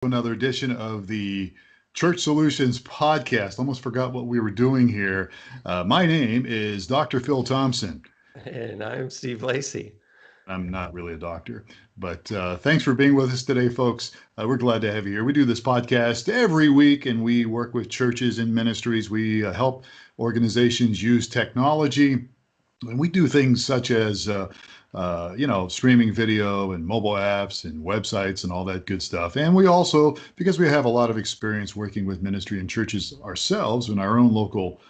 Another edition of the Church Solutions podcast. Almost forgot what we were doing here. My name is Dr. Phil Thompson. And I'm Steve Lacey. I'm not really a doctor, but thanks for being with us today, folks. We're glad to have you here. We do this podcast every week, and we work with churches and ministries. We help organizations use technology, and we do things such as streaming video and mobile apps and websites and all that good stuff. And we also, because we have a lot of experience working with ministry and churches ourselves in our own local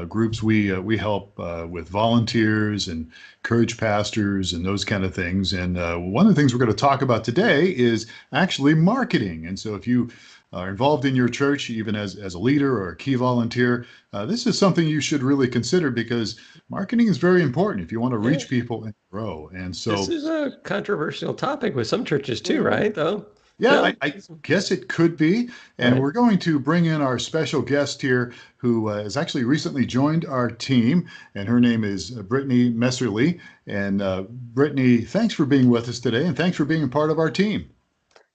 groups, we help with volunteers and encourage pastors and those kind of things. And one of the things we're going to talk about today is actually marketing. And so if you are involved in your church, even as a leader or a key volunteer, this is something you should really consider because marketing is very important if you want to reach people and grow. And so this is a controversial topic with some churches too, right? Though. Yeah, I guess it could be. And Right. we're going to bring in our special guest here who has actually recently joined our team, and her name is Brittanye Messerly. And Brittanye, thanks for being with us today, and thanks for being a part of our team.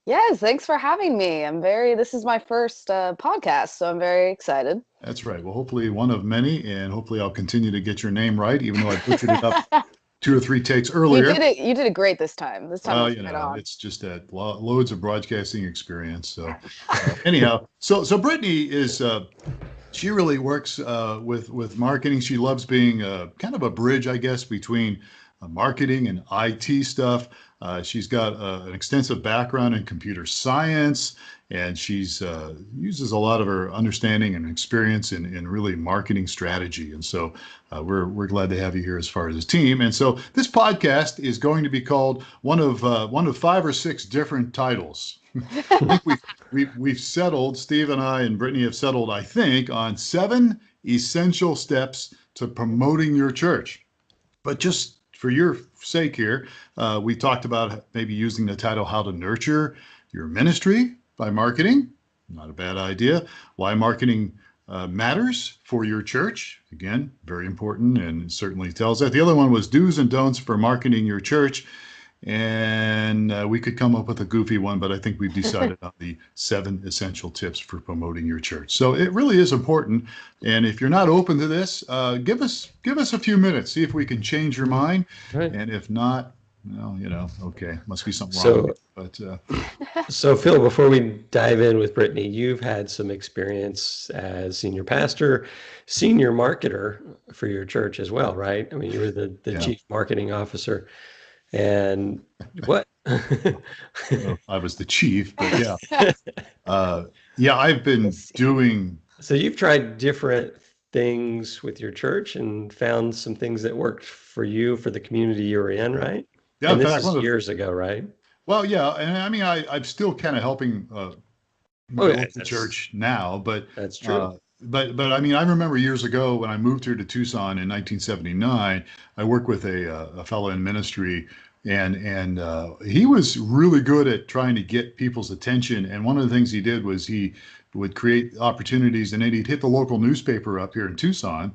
Yes, thanks for having me. This is my first podcast, so I'm very excited. That's right. Well, hopefully one of many, and hopefully I'll continue to get your name right, even though I butchered it up 2 or 3 takes earlier. You did it great this time. This time was right on. It's just that loads of broadcasting experience. So anyhow, so Brittanye is she really works with marketing. She loves being kind of a bridge, I guess, between marketing and IT stuff. She's got an extensive background in computer science, and she's uses a lot of her understanding and experience in really marketing strategy. And so we're glad to have you here as far as a team. And so this podcast is going to be called one of 5 or 6 different titles. I think we've settled, Steve and I and Brittanye have settled, I think, on 7 essential steps to promoting your church. But just for your sake here, we talked about maybe using the title How to Nurture Your Ministry by Marketing. Not a bad idea. Why marketing matters for your church. Again, very important, and it certainly tells that. The other one was Do's and Don'ts for Marketing Your Church. And we could come up with a goofy one, but I think we've decided on the 7 essential tips for promoting your church. So it really is important. And if you're not open to this, give us a few minutes, see if we can change your mind. Right. And if not, well, okay, must be something wrong with it. But So Phil, before we dive in with Brittanye, you've had some experience as senior pastor, senior marketer for your church as well, right? I mean, you were the chief marketing officer. And what? Well, I was the chief, but yeah. I've been doing. So you've tried different things with your church and found some things that worked for you, for the community you were in, right? Yeah, And in this fact, is years ago, right? Well, yeah, and I mean, I'm still kind of helping the church now, but That's true. But I mean, I remember years ago when I moved here to Tucson in 1979, I worked with a fellow in ministry, and he was really good at trying to get people's attention. And one of the things he did was he would create opportunities, and then he'd hit the local newspaper up here in Tucson.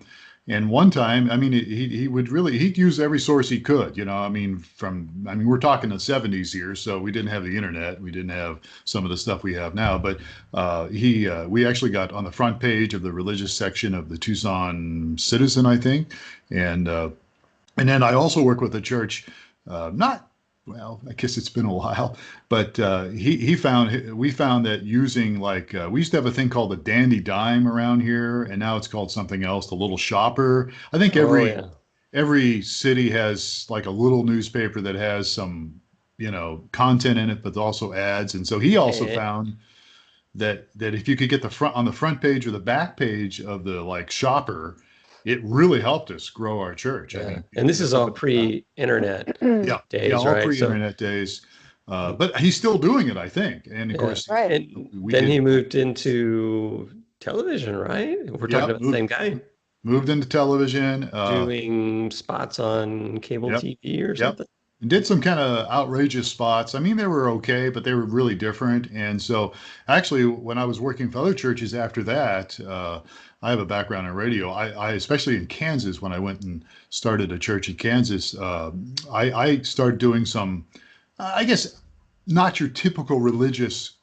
And one time, I mean, he'd use every source he could, I mean, we're talking the 70s here, so we didn't have the internet. We didn't have some of the stuff we have now, but we actually got on the front page of the religious section of the Tucson Citizen, I think. And then I also work with the church, I guess it's been a while, but we found that using we used to have a thing called the Dandy Dime around here, and now it's called something else, the Little Shopper. I think every city has like a little newspaper that has some, content in it, but also ads. And so he also found that if you could get on the front page or the back page of the shopper, it really helped us grow our church. Yeah. I think. And this is all pre-internet days, all right? pre-internet days. But he's still doing it, I think. And of course, right. And then he moved into television, right? We're talking about the same guy. Moved into television. Doing spots on cable TV or something. And did some kind of outrageous spots. I mean, they were okay, but they were really different. And so actually, when I was working for other churches after that, I have a background in radio. I especially in Kansas, when I went and started a church in Kansas, I started doing some, I guess, not your typical religious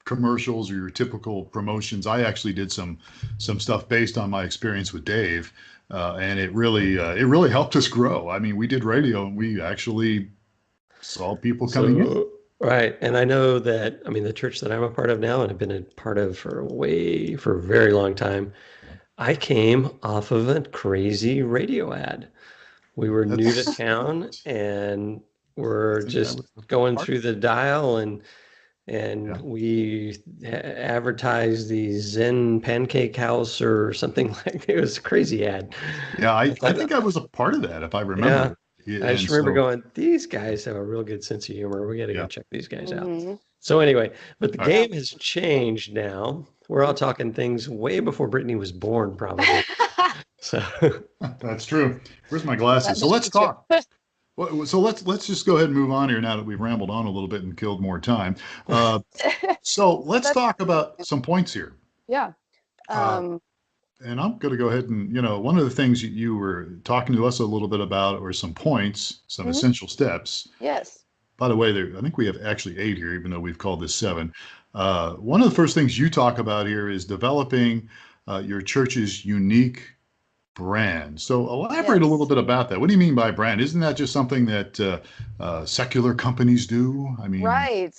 commercials or your typical promotions. I actually did some stuff based on my experience with Dave, and it really helped us grow. I mean, we did radio, and we actually saw people coming in. Right. And I know that, I mean, the church that I'm a part of now and have been a part of for a very long time, I came off of a crazy radio ad. We were new to town and we're just going through the dial and we advertised the Zen Pancake House or something like it was a crazy ad. Yeah, I think I was a part of that, if I remember. Yeah, I just remember going, these guys have a real good sense of humor. We got to go check these guys out. So anyway, but the game has changed now. We're all talking things way before Brittanye was born, probably. So that's true. Where's my glasses? So let's talk. So let's just go ahead and move on here now that we've rambled on a little bit and killed more time. So let's talk about some points here. Yeah. And I'm going to go ahead and, one of the things you were talking to us a little bit about were some points, some essential steps. Yes. By the way, I think we have actually 8 here, even though we've called this 7. One of the first things you talk about here is developing your church's unique brand. So elaborate a little bit about that. What do you mean by brand? Isn't that just something that secular companies do? I mean, right.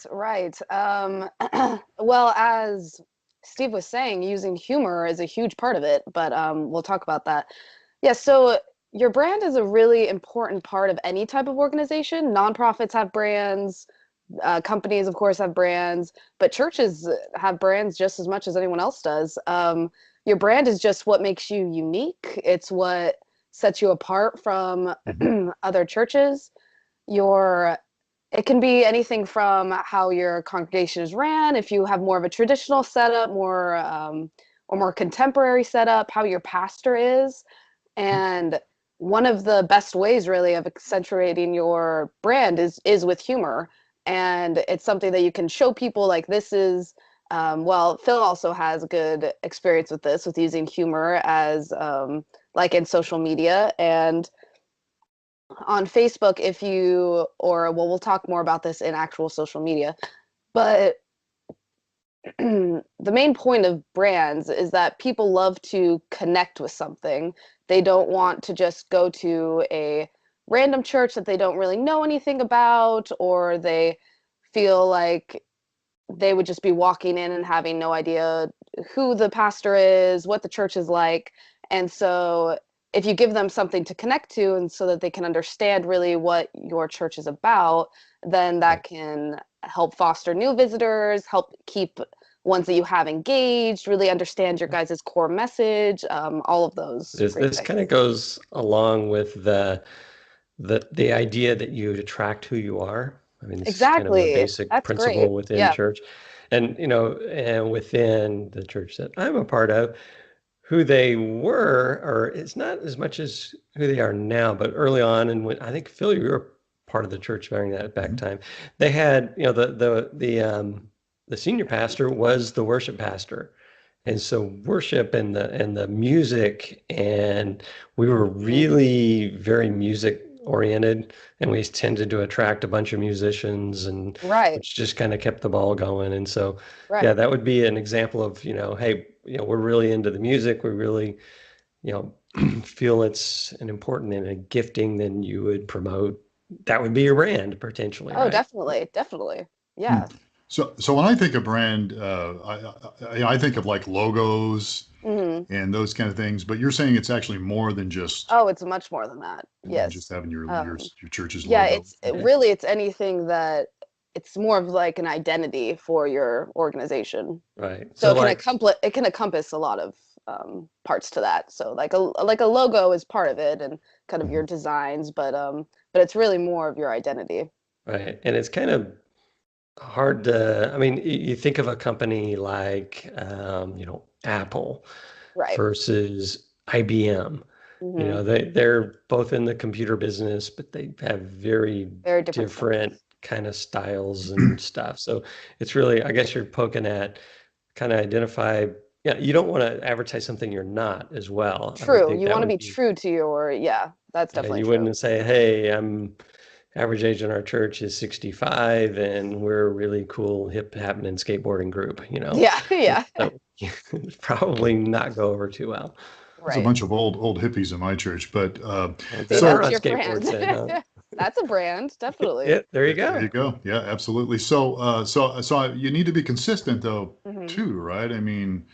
Well, as Steve was saying, using humor is a huge part of it, but we'll talk about that. Yeah, so your brand is a really important part of any type of organization. Nonprofits have brands, companies, of course, have brands, but churches have brands just as much as anyone else does. Your brand is just what makes you unique. It's what sets you apart from other churches. It can be anything from how your congregation is ran, if you have more of a traditional setup, or more contemporary setup, how your pastor is. And one of the best ways really of accentuating your brand is with humor. And it's something that you can show people, like, this is, well, Phil also has a good experience with this, with using humor as like in social media and on Facebook, we'll talk more about this in actual social media, but the main point of brands is that people love to connect with something. They don't want to just go to a random church that they don't really know anything about, or they feel like they would just be walking in and having no idea who the pastor is, what the church is like. And so if you give them something to connect to, and so that they can understand really what your church is about, then that can help foster new visitors, help keep ones that you have engaged, really understand your guys' core message, all of those. This kind of goes along with the idea that you attract who you are. I mean, this exactly. is kind of a basic principle within church. And, and within the church that I'm a part of, who they were, or it's not as much as who they are now, but early on, and when I think Phil, you were part of the church during that back time, they had, the senior pastor was the worship pastor, and so worship and the music, and we were really very music oriented, and we tended to attract a bunch of musicians, and which just kind of kept the ball going. And so yeah, that would be an example of, hey, we're really into the music, we really feel it's an important and a gifting, then you would promote, that would be your brand potentially. Oh, right? Definitely. Yeah. So when I think of brand, I think of like logos and those kind of things, but you're saying it's actually more than just. Oh, it's much more than that. Yes. Just having your church's logo. Yeah, it's anything that, it's more of like an identity for your organization. Right. So it can encompass a lot of parts to that. So like a logo is part of it, and kind of your designs, but it's really more of your identity. Right. And it's kind of hard to, I mean, you think of a company like, Apple versus IBM. They're both in the computer business, but they have very different kind of styles and stuff. So it's really, I guess you're poking at kind of identify. Yeah, you don't want to advertise something you're not as well. True. You want to be true to your, that's definitely you true. wouldn't say, hey, I'm, average age in our church is 65, and we're a really cool hip happening skateboarding group, Yeah, yeah. that would probably not go over too well. There's a Right. bunch of old hippies in my church, but See, That are that's on your brand. skateboards then, huh? That's a brand, definitely. Yeah, there you there go. you go. Yeah, absolutely. So you need to be consistent though, Hmm. too, right? I mean,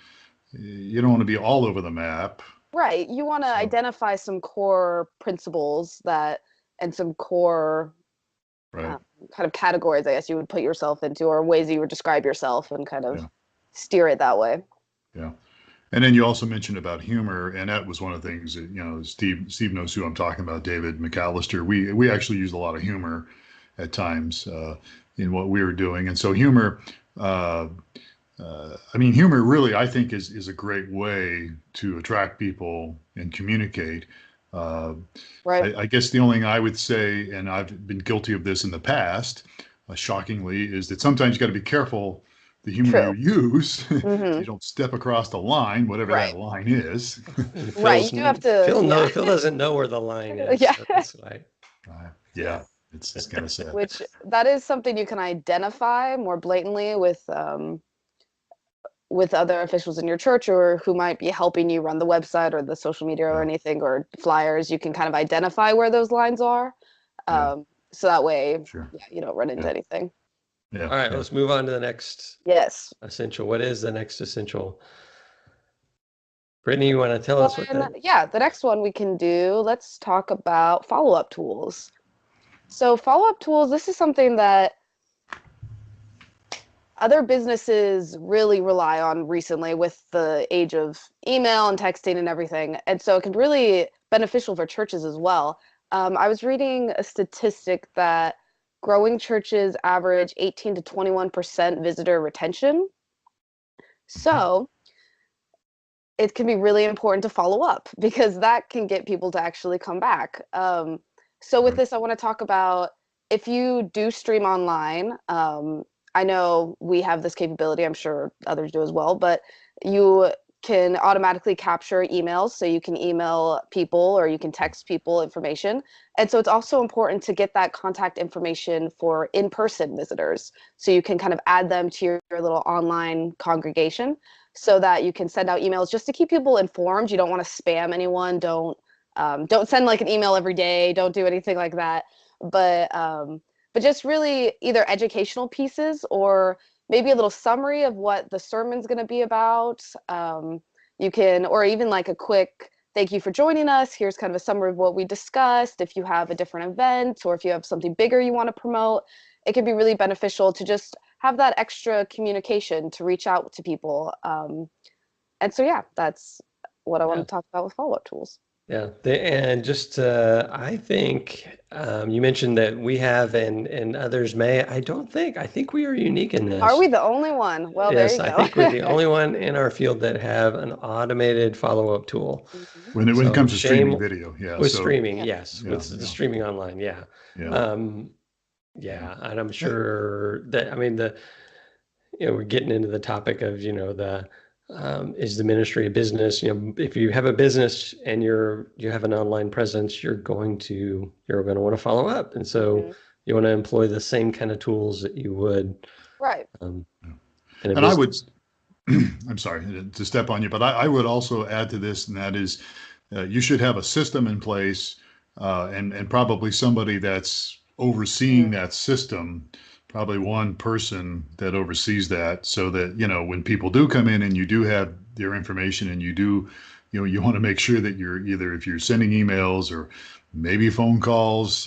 you don't want to be all over the map. Right. You want to So, identify some core principles that and some core right. um, kind of categories, I guess you would put yourself into, or ways you would describe yourself and kind of Yeah. steer it that way. Yeah. And then you also mentioned about humor, and that was one of the things that, Steve knows who I'm talking about, David McAllister. We actually used a lot of humor at times in what we were doing. And so humor, uh, I mean, humor really, I think, is a great way to attract people and communicate. Uh, Right. I guess the only thing I would say, and I've been guilty of this in the past, shockingly, is that sometimes you got to be careful the humor you True. use. Hmm. You don't step across the line, whatever that Right. line is. And Right. You do have to, yeah. Phil doesn't know where the line is, Yeah. so that's why. Yeah, it's kind of sad. Which that is something you can identify more blatantly with other officials in your church or who might be helping you run the website or the social media or Yeah, anything or flyers. You can kind of identify where those lines are. yeah, So that way, sure. yeah, you don't run into Yeah, anything. yeah, All right, yeah. let's move on to the next Yes. essential. What is the next essential? Brittany, you want to tell us what that? Yeah, the next one we can do, let's talk about follow-up tools. So follow-up tools, this is something that other businesses really rely on recently with the age of email and texting and everything. And so it can really beneficial for churches as well. I was reading a statistic that growing churches average 18 to 21% visitor retention. So it can be really important to follow up because that can get people to actually come back. So with Right. this, I want to talk about if you do stream online. I know we have this capability. I'm sure others do as well, but you can automatically capture emails, so you can email people or you can text people information. And so it's also important to get that contact information for in-person visitors, so you can kind of add them to your little online congregation so that you can send out emails just to keep people informed. You don't want to spam anyone. Don't send like an email every day. Don't do anything like that. But just really either educational pieces or maybe a little summary of what the sermon's going to be about. You can, or even like a quick thank you for joining us. Here's kind of a summary of what we discussed. If you have a different event or if you have something bigger you want to promote, it can be really beneficial to just have that extra communication to reach out to people. And so, yeah, that's what I want Yeah. to talk about with follow-up tools. Yeah, and just I think you mentioned that we have and others may. I think we are unique in Are this. we the only one? Well, there Yes, you I go. think we're the only one in our field that have an automated follow-up tool. Mhm. When it So comes to streaming shame video, yeah. with So streaming, Yeah. yes, yeah, with the yeah, streaming online, yeah. yeah. Um, yeah, and I'm sure that I mean we're getting into the topic of, the is the ministry a business? If you have a business and you have an online presence, you're going to want to follow up. And so Mhm. you want to employ the same kind of tools that you would Right. in a And I would, business. I'm sorry to step on you, but I would also add to this, and that is you should have a system in place and probably somebody that's overseeing Mhm. that system, probably one person that oversees that so that, when people do come in and you do have their information and you do, you want to make sure that you're either if you're sending emails or maybe phone calls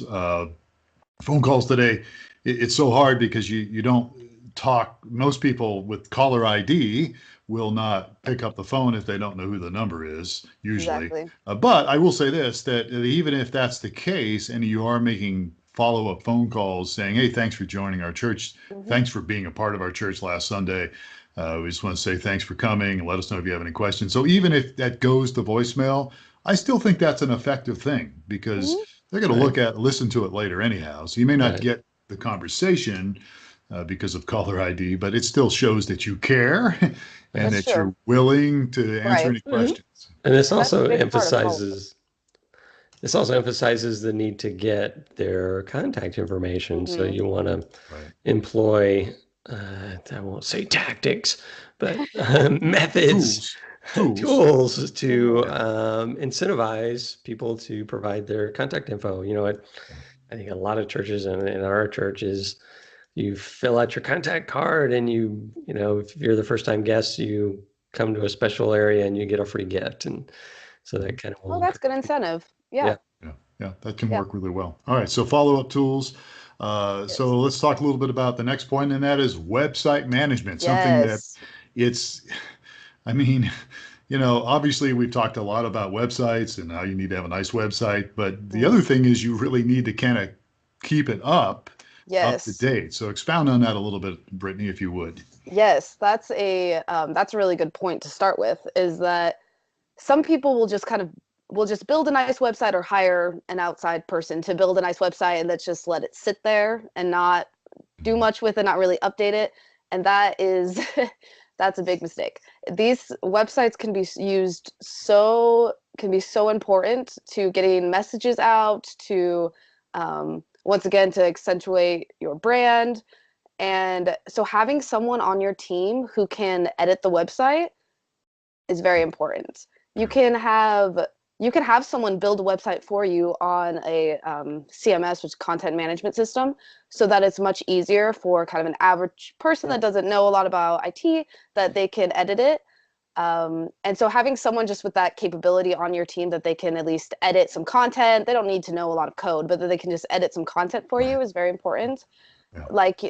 today, it's so hard because you don't talk. Most people with caller ID will not pick up the phone if they don't know who the number is, usually. Exactly. But I will say this, that even if that's the case and you are making follow-up phone calls saying, hey, thanks for joining our church. Mhm. Thanks for being a part of our church last Sunday. We just want to say thanks for coming and let us know if you have any questions. So even if that goes to voicemail, I still think that's an effective thing because Mhm. they're going to Right, listen to it later anyhow. So you may not right. get the conversation because of caller ID, but it still shows that you care and That's that true. you're willing to answer Right. any questions. And this And that's a also big part of follow-up. emphasizes This also emphasizes the need to get their contact information. So you want to employ, I won't say tactics, but methods, tools to incentivize people to provide their contact info. I think a lot of churches, and in our church, is you fill out your contact card, and if you're the first time guest, you come to a special area and you get a free gift. And so that kind of that's good incentive. Yeah. Yeah, that can work really well. All right, so follow-up tools. So let's talk a little bit about the next point, and that is website management. Something that I mean, obviously we've talked a lot about websites and how you need to have a nice website, but the other thing is you really need to kind of keep it up to date. So expound on that a little bit, Brittany, if you would. Yes, that's a really good point to start with, is that some people will just build a nice website or hire an outside person to build a nice website, and let's just let it sit there and not do much with it, not really update it. And that's a big mistake. These websites can be so important to getting messages out, to once again, to accentuate your brand. And so having someone on your team who can edit the website is very important. You can have someone build a website for you on a CMS, which is content management system, so that it's much easier for kind of an average person that doesn't know a lot about IT, that they can edit it. And so having someone just with that capability on your team, that they can at least edit some content, they don't need to know a lot of code, but that they can just edit some content for you is very important. Yeah. Like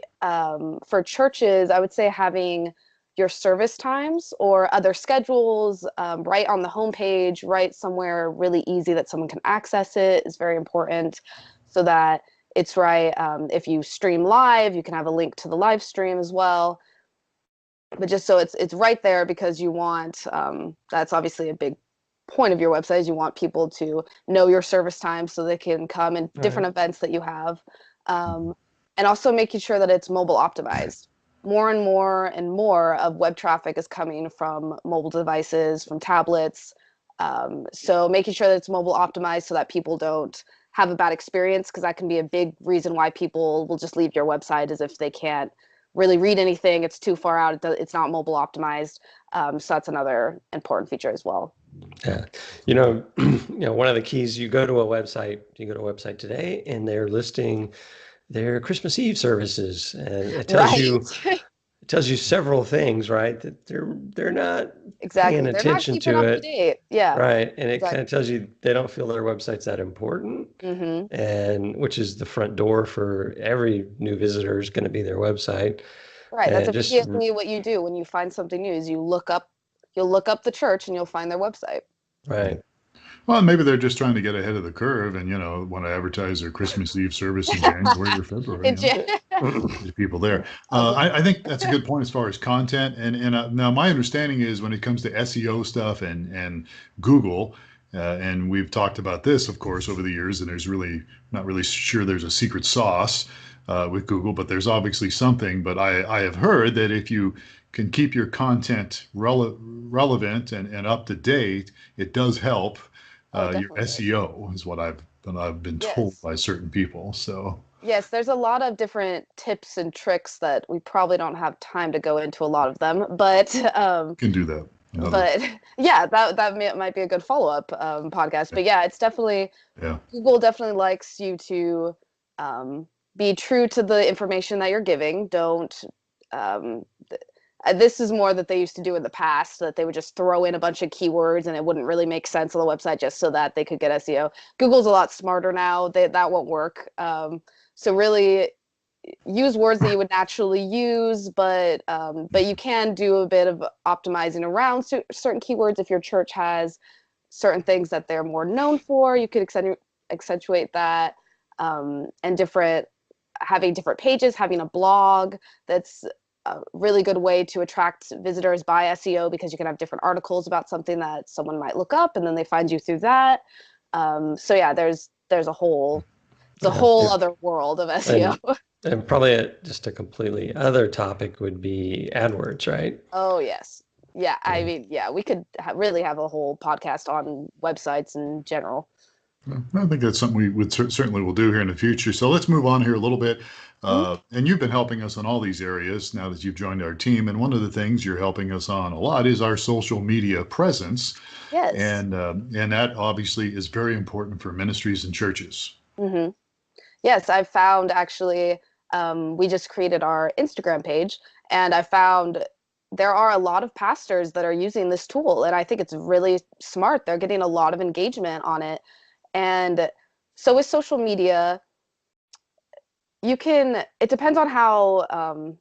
for churches, I would say having your service times or other schedules right on the homepage, right somewhere really easy that someone can access it, is very important, so that it's right. If you stream live, you can have a link to the live stream as well. But just so it's right there, because you want, that's obviously a big point of your website, is you want people to know your service times so they can come in different events that you have. And also making sure that it's mobile optimized. More and more of web traffic is coming from mobile devices, from tablets. So making sure that it's mobile optimized so that people don't have a bad experience, because that can be a big reason why people will just leave your website, is if they can't really read anything, it's too far out, it's not mobile optimized. So that's another important feature as well. Yeah. One of the keys, you go to a website today, and they're listing their Christmas Eve services, and it tells you several things, right? That they're not paying attention to it. Yeah. Right. And it kind of tells you they don't feel their website's that important. And which is the front door for every new visitor, is going to be their website. Right. That's immediately what you do when you find something new, is you'll look up the church and you'll find their website. Right. Well, maybe they're just trying to get ahead of the curve and, want to advertise their Christmas Eve service in January or February. There's people there. I think that's a good point as far as content. And now my understanding is, when it comes to SEO stuff and Google, and we've talked about this, of course, over the years, and there's really not really sure there's a secret sauce with Google, but there's obviously something. But I have heard that if you can keep your content relevant and up to date, it does help. Your SEO is what I've been told by certain people. So yes, there's a lot of different tips and tricks that we probably don't have time to go into a lot of them, but can do that. But yeah, that might be a good follow-up podcast. But yeah, it's definitely Google definitely likes you to be true to the information that you're giving. Don't this is more that they used to do in the past, that they would just throw in a bunch of keywords and it wouldn't really make sense on the website just so that they could get SEO. Google's a lot smarter now. That won't work. So really use words that you would naturally use, but you can do a bit of optimizing around certain keywords. If your church has certain things that they're more known for, you could accentuate that, and having different pages, having a blog, that's a really good way to attract visitors by SEO, because you can have different articles about something that someone might look up, and then they find you through that. So yeah, there's a whole other world of SEO. And probably just a completely other topic would be AdWords, right? Oh yes, yeah. I mean, yeah, we could really have a whole podcast on websites in general. I think that's something we would certainly will do here in the future. So let's move on here a little bit. And you've been helping us on all these areas now that you've joined our team. And one of the things you're helping us on a lot is our social media presence. Yes. And that obviously is very important for ministries and churches. Mm-hmm. Yes, I've found actually, we just created our Instagram page, and I found there are a lot of pastors that are using this tool, and I think it's really smart. They're getting a lot of engagement on it. And so with social media, it depends on how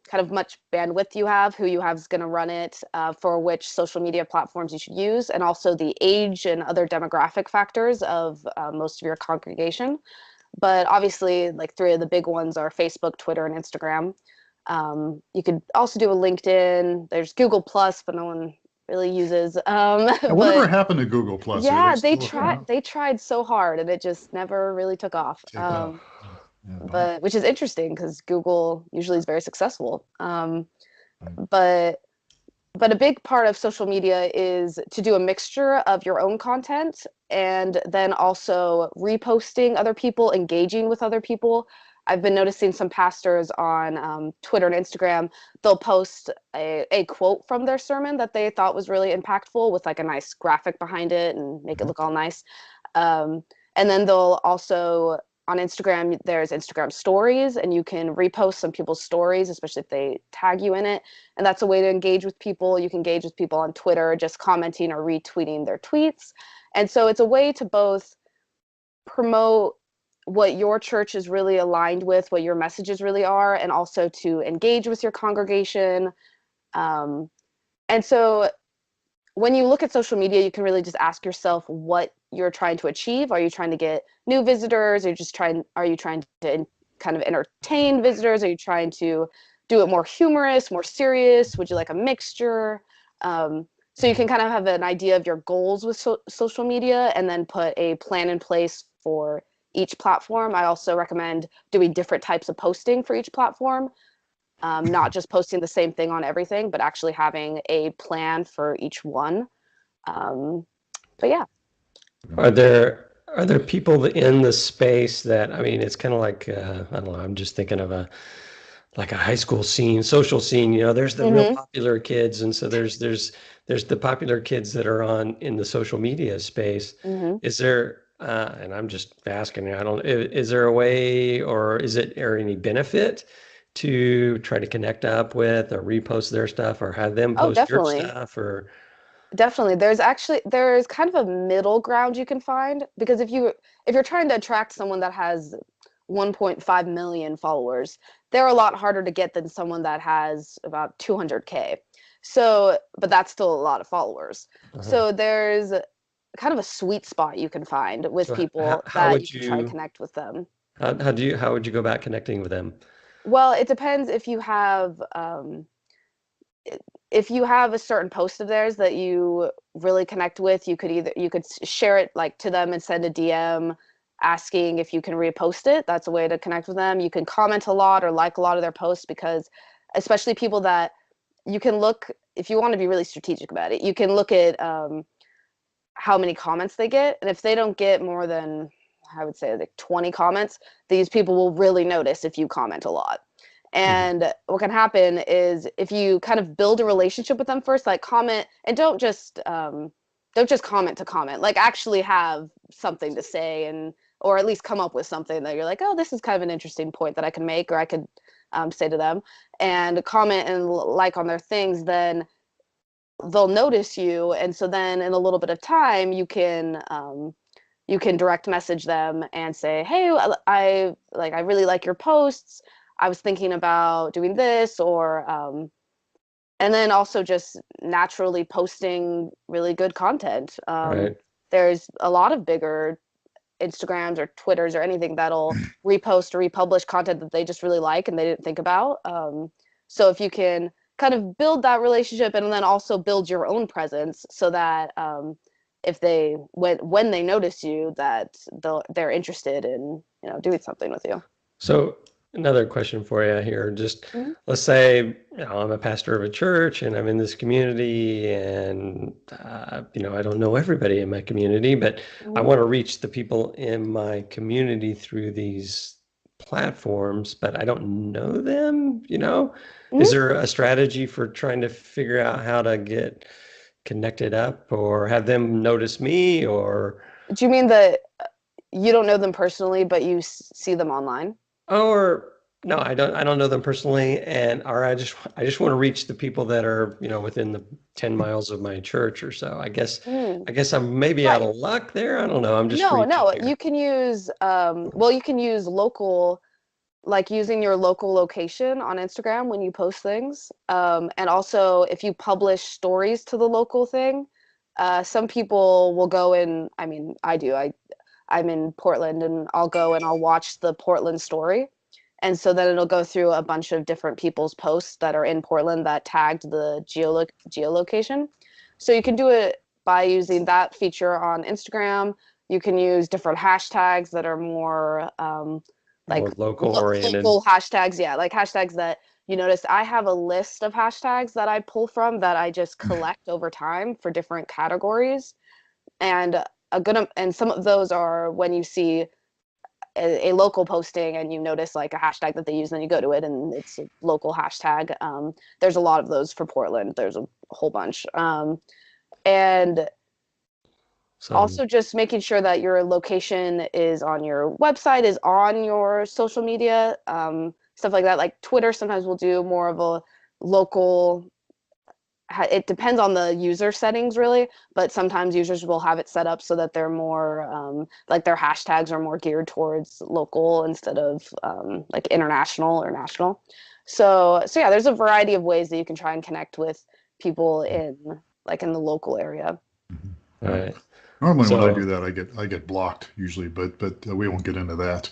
kind of much bandwidth you have, who you have is going to run it, for which social media platforms you should use, and also the age and other demographic factors of most of your congregation. But obviously, like three of the big ones are Facebook, Twitter, and Instagram. You could also do a LinkedIn. There's Google Plus, but no one really uses. And whatever But happened to Google Plus? Are yeah, they still around? they tried so hard, and it just never really took off. Take off. Yeah, wow. But which is interesting because Google usually is very successful. Right. But a big part of social media is to do a mixture of your own content and then also reposting other people, engaging with other people. I've been noticing some pastors on Twitter and Instagram, they'll post a quote from their sermon that they thought was really impactful with like a nice graphic behind it and make it look all nice. And then they'll also, on Instagram, there's Instagram stories, and you can repost some people's stories, especially if they tag you in it. And that's a way to engage with people. You can engage with people on Twitter, just commenting or retweeting their tweets. And so it's a way to both promote what your church is really aligned with, what your messages really are, and also to engage with your congregation. And so when you look at social media, you can really just ask yourself what you're trying to achieve. Are you trying to get new visitors? Are you trying to kind of entertain visitors? Are you trying to do it more humorous, more serious? Would you like a mixture? So you can kind of have an idea of your goals with social media and then put a plan in place for each platform. I also recommend doing different types of posting for each platform. Not just posting the same thing on everything, but actually having a plan for each one. But yeah. Are there people in the space that, I mean, it's kind of like, I don't know, I'm just thinking of like a high school scene, social scene, there's the real popular kids. And so there's the popular kids that are in the social media space. Is there, and I'm just asking, is there a way, or is there any benefit to try to connect up with or repost their stuff or have them post your stuff? Or definitely, there's kind of a middle ground you can find, because if you're trying to attract someone that has 1.5 million followers, they're a lot harder to get than someone that has about 200K. So, but that's still a lot of followers. So there's kind of a sweet spot you can find with people that you can try to connect with them. How would you go about connecting with them? Well, it depends if you have a certain post of theirs that you really connect with. You could share it like to them and send a DM asking if you can repost it. That's a way to connect with them. You can comment a lot or like a lot of their posts, because especially people that you can look, if you want to be really strategic about it, you can look at how many comments they get. And if they don't get more than, I would say, like 20 comments, these people will really notice if you comment a lot. And what can happen is if you kind of build a relationship with them first, like comment, and don't just comment to comment, like actually have something to say, or at least come up with something that you're like, oh, this is kind of an interesting point that I can make, or I could say to them, and comment and like on their things, then they'll notice you. And so then in a little bit of time, you can direct message them and say, hey, I really like your posts. I was thinking about doing this, or and then also just naturally posting really good content. Right. There's a lot of bigger Instagrams or Twitters or anything that'll repost or republish content that they just really like and they didn't think about. So if you can kind of build that relationship and then also build your own presence, so that if when they notice you, that they're interested in doing something with you. So Another question for you here. Just Mhm. let's say, I'm a pastor of a church and I'm in this community and, I don't know everybody in my community, but I Mhm. want to reach the people in my community through these platforms, but I don't know them. Is Mhm. there a strategy for trying to figure out how to get connected up or have them notice me or? Do you mean that you don't know them personally, but you see them online? Or no, I don't know them personally, and or I just want to reach the people that are, within the 10 miles of my church or so. I guess Mm. I guess I'm maybe out Right. of luck there. I don't know. I'm just No, reaching no, here. you can use well, you can use local, like using your local location on Instagram when you post things. And also if you publish stories to the local thing, some people will go and I mean, I do. I'm in Portland and I'll go and I'll watch the Portland story. And so then it'll go through a bunch of different people's posts that are in Portland that tagged the geolocation. So you can do it by using that feature on Instagram. You can use different hashtags that are more like More local oriented. local hashtags. Yeah, like hashtags that you notice. I have a list of hashtags that I pull from that I just collect over time for different categories. And and some of those are when you see a local posting and you notice like a hashtag that they use, then you go to it and it's a local hashtag. There's a lot of those for Portland. There's a whole bunch. And So also just making sure that your location is on your website, is on your social media, stuff like that. Like Twitter sometimes will do more of a local, it depends on the user settings really, but sometimes users will have it set up so that they're more like their hashtags are more geared towards local instead of like international or national. So yeah, there's a variety of ways that you can try and connect with people in like in the local area. Mhm. all Yeah. right. Normally, when I do So that, I get blocked usually, but we won't get into that.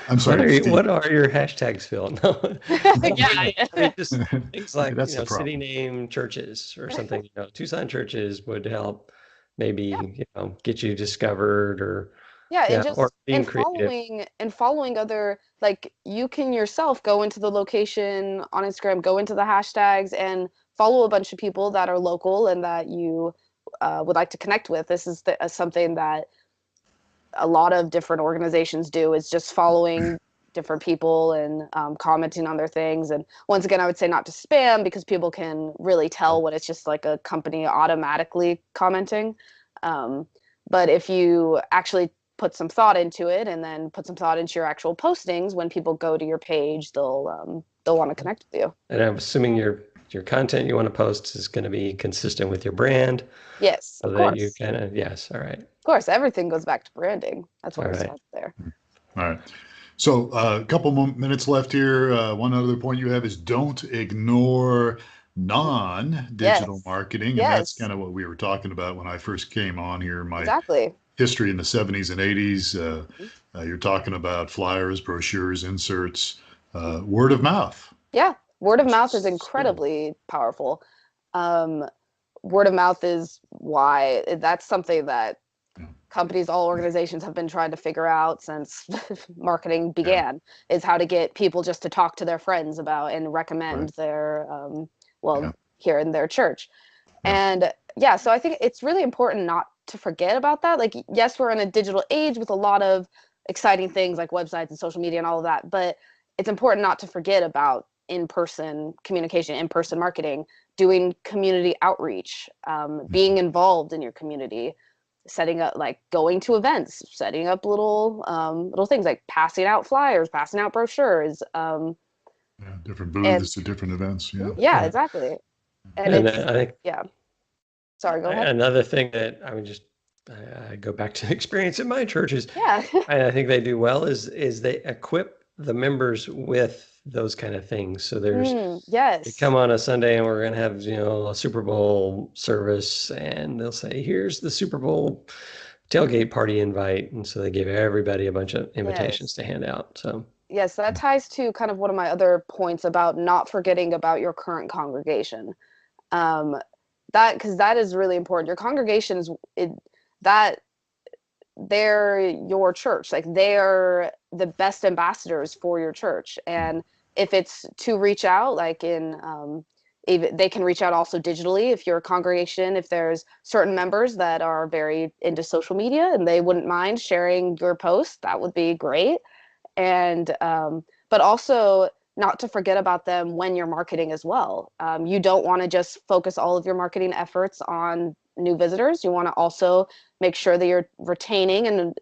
I'm sorry, what Steve. are your hashtags, Phil? No. I mean, just things like, That's the city problem. name churches or something, Tucson churches would help maybe, Yeah. get you discovered or, Yeah, and yeah, or just being creative. and following other, like you can yourself go into the location on Instagram, go into the hashtags and follow a bunch of people that are local and that you would like to connect with. This is something that a lot of different organizations do, is just following different people and commenting on their things. And once again, I would say not to spam because people can really tell when it's just like a company automatically commenting. Um, but if you actually put some thought into it and then put some thought into your actual postings, when people go to your page, they'll want to connect with you. And I'm assuming your content you want to post is going to be consistent with your brand Yes, so of that you course. kind of, yes, all right. Of course, everything goes back to branding. That's All why we right. start there. All right. So a couple more minutes left here. One other point you have is don't ignore non-digital Yes. marketing, and that's Yes, kind of what we were talking about when I first came on here. My exactly. history in the 70s and 80s. You're talking about flyers, brochures, inserts, word of mouth. Yeah, word of Which mouth is is good. incredibly powerful. Um, Word of mouth is why that's something that Yeah. companies, all organizations have been trying to figure out since marketing Yeah. began, is how to get people just to talk to their friends about and Right. recommend their, Yeah. here in their church. Yeah. And yeah, so I think it's really important not to forget about that. Like, yes, we're in a digital age with a lot of exciting things like websites and social media and all of that, but it's important not to forget about in-person communication, in-person marketing, doing community outreach, being involved in your community, setting up, like going to events, setting up little things like passing out flyers, passing out brochures, Yeah. Different and booths at different events. Yeah. yeah, Yeah. exactly. And And it's I think yeah. Sorry, go ahead. another thing that I would just I go back to experience in my churches. Yeah. I think they do well is they equip the members with those kind of things. So they Yes. come on a Sunday and we're going to have, a Super Bowl service and they'll say, here's the Super Bowl tailgate party invite. And so they give everybody a bunch of invitations Yes. to hand out. So, Yes, that ties to kind of one of my other points about not forgetting about your current congregation. Um, that because that is really important. Your congregation is that they're your church. Like, they're the best ambassadors for your church. And if it's to reach out, like even they can reach out also digitally. If you're a congregation, if there's certain members that are very into social media and they wouldn't mind sharing your post, that would be great. And but also not to forget about them when you're marketing as well. You don't want to just focus all of your marketing efforts on new visitors. You want to also make sure that you're retaining and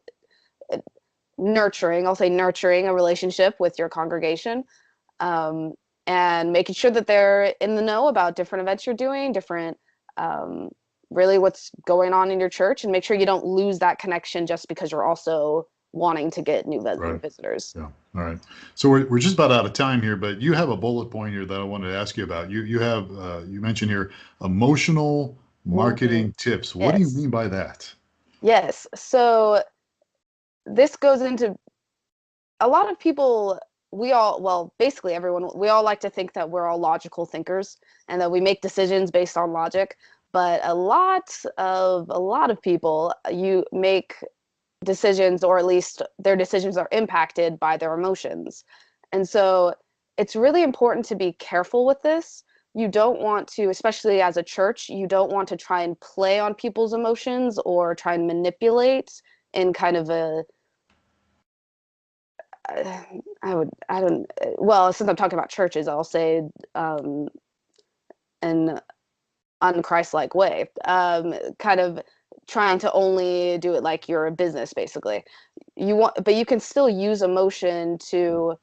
nurturing, I'll say nurturing, a relationship with your congregation. And making sure that they're in the know about different events you're doing, different, really what's going on in your church, and make sure you don't lose that connection just because you're also wanting to get new visitors. Yeah. All right. So we're just about out of time here, but you have a bullet point here that I wanted to ask you about. You have, you mentioned here, emotional marketing tips. What do you mean by that? Yes. So this goes into a lot of people. Basically everyone, we all like to think that we're all logical thinkers and that we make decisions based on logic. But a lot of people, you make decisions, or at least their decisions are impacted by their emotions. And so it's really important to be careful with this. You don't want to, especially as a church, you don't want to try and play on people's emotions or try and manipulate in kind of a, since I'm talking about churches, I'll say an unchristlike way, kind of trying to only do it like you're a business, basically. But you can still use emotion to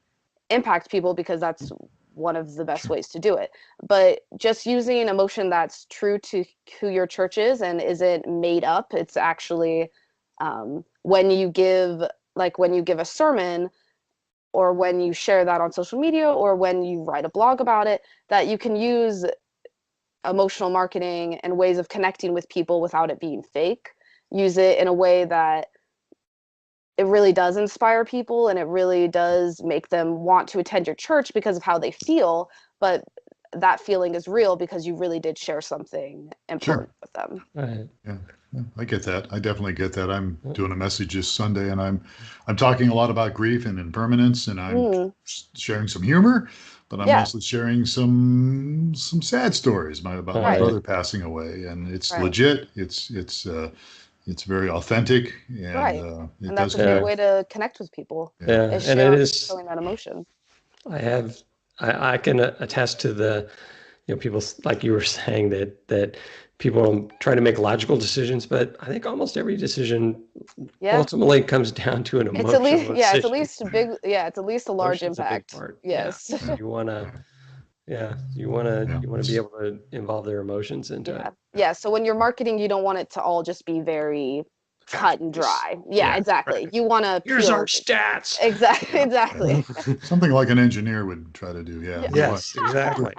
impact people, because that's one of the best ways to do it. But just using emotion that's true to who your church is and isn't made up. It's actually when you give a sermon, or when you share that on social media, or when you write a blog about it, that you can use emotional marketing and ways of connecting with people without it being fake. Use it in a way that it really does inspire people, and it really does make them want to attend your church because of how they feel. But that feeling is real because you really did share something important with them. Right. Yeah. I get that. I definitely get that. I'm doing a message this Sunday, and I'm talking a lot about grief and impermanence, and I'm sharing some humor, but I'm mostly sharing some sad stories about my brother passing away, and it's legit. It's very authentic, and and that's a good way to connect with people. Yeah, and it is showing that emotion. I can attest to the, people, like you were saying, that people try to make logical decisions, but I think almost every decision ultimately comes down to an emotional decision. It's at least a large impact. Yes. Yeah. You want to be able to involve their emotions into it. Yeah. So when you're marketing, you don't want it to all just be very cut and dry. Yeah, exactly. Right. You want to here's our stats. Exactly. Something like an engineer would try to do. Yeah. Yes, exactly.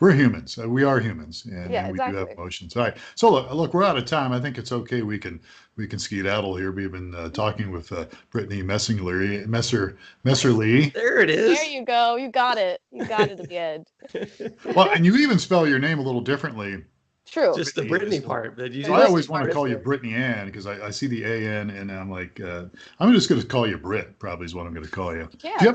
We're humans. We are humans, and we do have emotions. All right. So look, we're out of time. I think it's okay. We can skedaddle here. We've been talking with Brittanye Messerly. There it is. There you go. You got it. You got it at the end. Well, and you even spell your name a little differently. True. Just the Brittany part. But so I always want to call you Brittany Ann, because I see the A-N, and I'm like, I'm just going to call you Britt. Probably is what I'm going to call you. Yeah.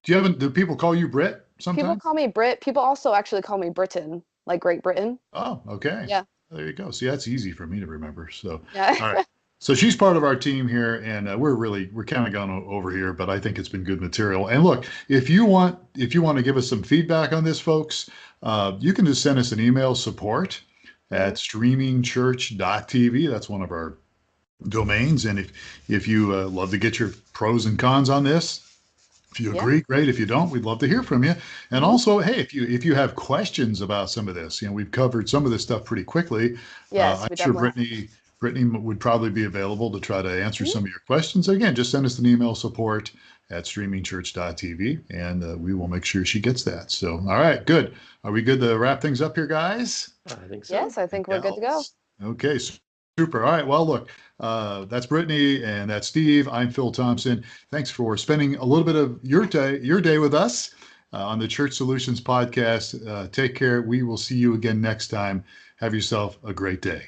Do people call you Britt sometimes? People call me Brit. People also actually call me Britain, like Great Britain. Oh, okay. Yeah. There you go. See, that's easy for me to remember. So, yeah. All right. So she's part of our team here, and we're kind of gone over here, but I think it's been good material. And look, if you want to give us some feedback on this, folks, you can just send us an email, support@streamingchurch.tv. That's one of our domains. And if you love to get your pros and cons on this, if you agree, great. If you don't, we'd love to hear from you. And also, hey, if you have questions about some of this, we've covered some of this stuff pretty quickly. Yes, I'm sure Brittany would probably be available to try to answer some of your questions. Again, just send us an email, support@streamingchurch.tv, and we will make sure she gets that. So, all right, good. Are we good to wrap things up here, guys? I think so. Yes, I think we're good to go. Okay, super. All right. Well, look, that's Brittany and that's Steve. I'm Phil Thompson. Thanks for spending a little bit of your day with us on the Church Solutions podcast. Take care. We will see you again next time. Have yourself a great day.